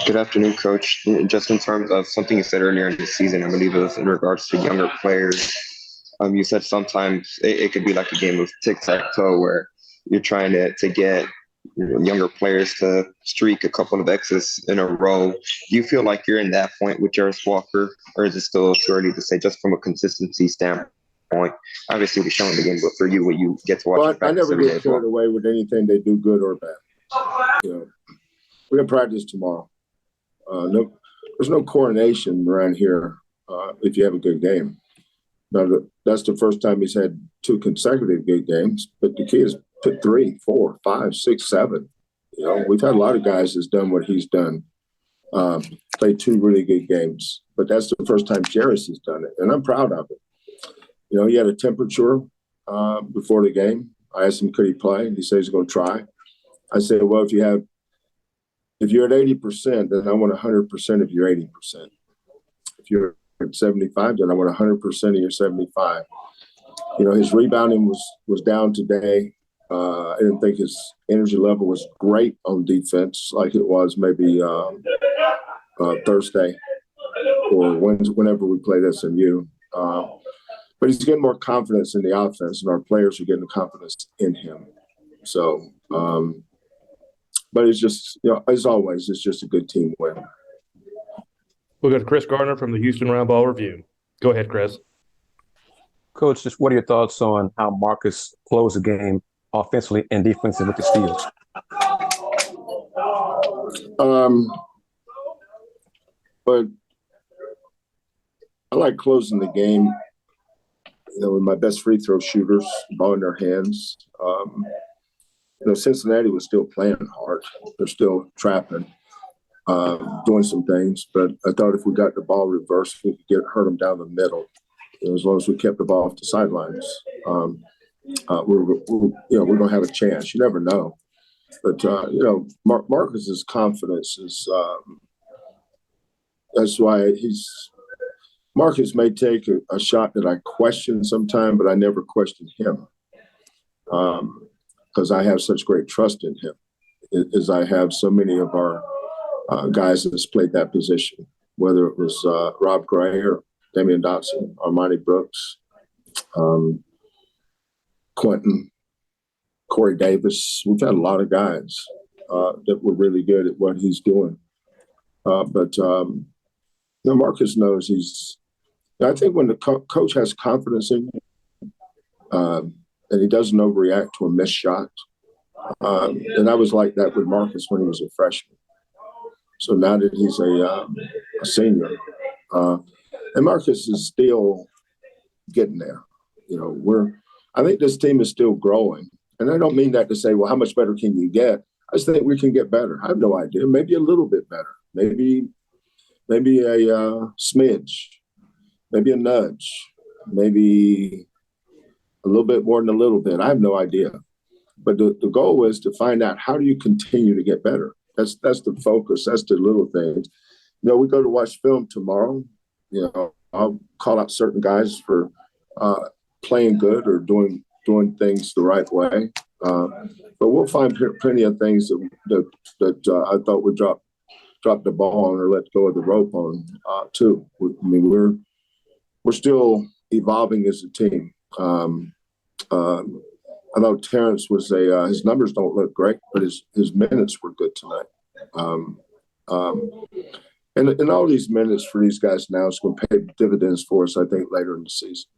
Good afternoon, Coach. Just in terms of something you said earlier in the season, I believe it was in regards to younger players. You said sometimes it could be like a game of tic-tac-toe where you're trying to get younger players to streak a couple of X's in a row. Do you feel like you're in that point with Jarace Walker, or is it still too early to say just from a consistency standpoint? Obviously, we're showing the game, but for you, when you get to watch Well, it I practice never every day get as well. carried away with anything they do, good or bad. You know, we're gonna practice tomorrow. There's no coronation around here if you have a good game. Now, that's the first time he's had two consecutive good games, but the key is put 3, 4, 5, 6, 7. You know, we've had a lot of guys that's done what he's done, played two really good games, but that's the first time Jarace has done it, and I'm proud of it. You know, he had a temperature before the game. I asked him, could he play? And he said he's going to try. I said, well, if you're at 80%, then I want 100% of your 80%. If you're at 75, then I want 100% of your 75. You know, his rebounding was down today. I didn't think his energy level was great on defense like it was maybe Thursday or whenever we played SMU. But he's getting more confidence in the offense, and our players are getting confidence in him. So, but it's just, you know, as always, it's just a good team win. We'll go to Chris Gardner from the Houston Roundball Review. Go ahead, Chris. Coach, just what are your thoughts on how Marcus closed the game offensively and defensively with the steals? But I like closing the game, you know, with my best free throw shooters, ball in their hands. You know, Cincinnati was still playing hard. They're still trapping, doing some things. But I thought if we got the ball reversed, we could hurt them down the middle. You know, as long as we kept the ball off the sidelines, we're going to have a chance. You never know. But, you know, Marcus's confidence is that's why Marcus may take a shot that I question sometime, but I never question him. Because I have such great trust in him, as I have so many of our guys that's played that position, whether it was Rob Gray or Damian Dotson, Armani Brooks, Quentin, Corey Davis. We've had a lot of guys that were really good at what he's doing. But you know, Marcus knows I think when the coach has confidence in you, and he doesn't overreact to a missed shot. And I was like that with Marcus when he was a freshman. So now that he's a senior, and Marcus is still getting there. You know, I think this team is still growing. And I don't mean that to say, well, how much better can you get? I just think we can get better. I have no idea. Maybe a little bit better. Maybe a smidge. Maybe a nudge. Maybe a little bit more than a little bit. I have no idea. But the goal is to find out, how do you continue to get better? That's the focus. That's the little things. You know, we go to watch film tomorrow. You know, I'll call out certain guys for playing good or doing things the right way. But we'll find plenty of things that I thought we dropped the ball on or let go of the rope on too. I mean, we're still evolving as a team. I know Terrence was his numbers don't look great, but his minutes were good tonight. And all these minutes for these guys now is going to pay dividends for us, I think, later in the season.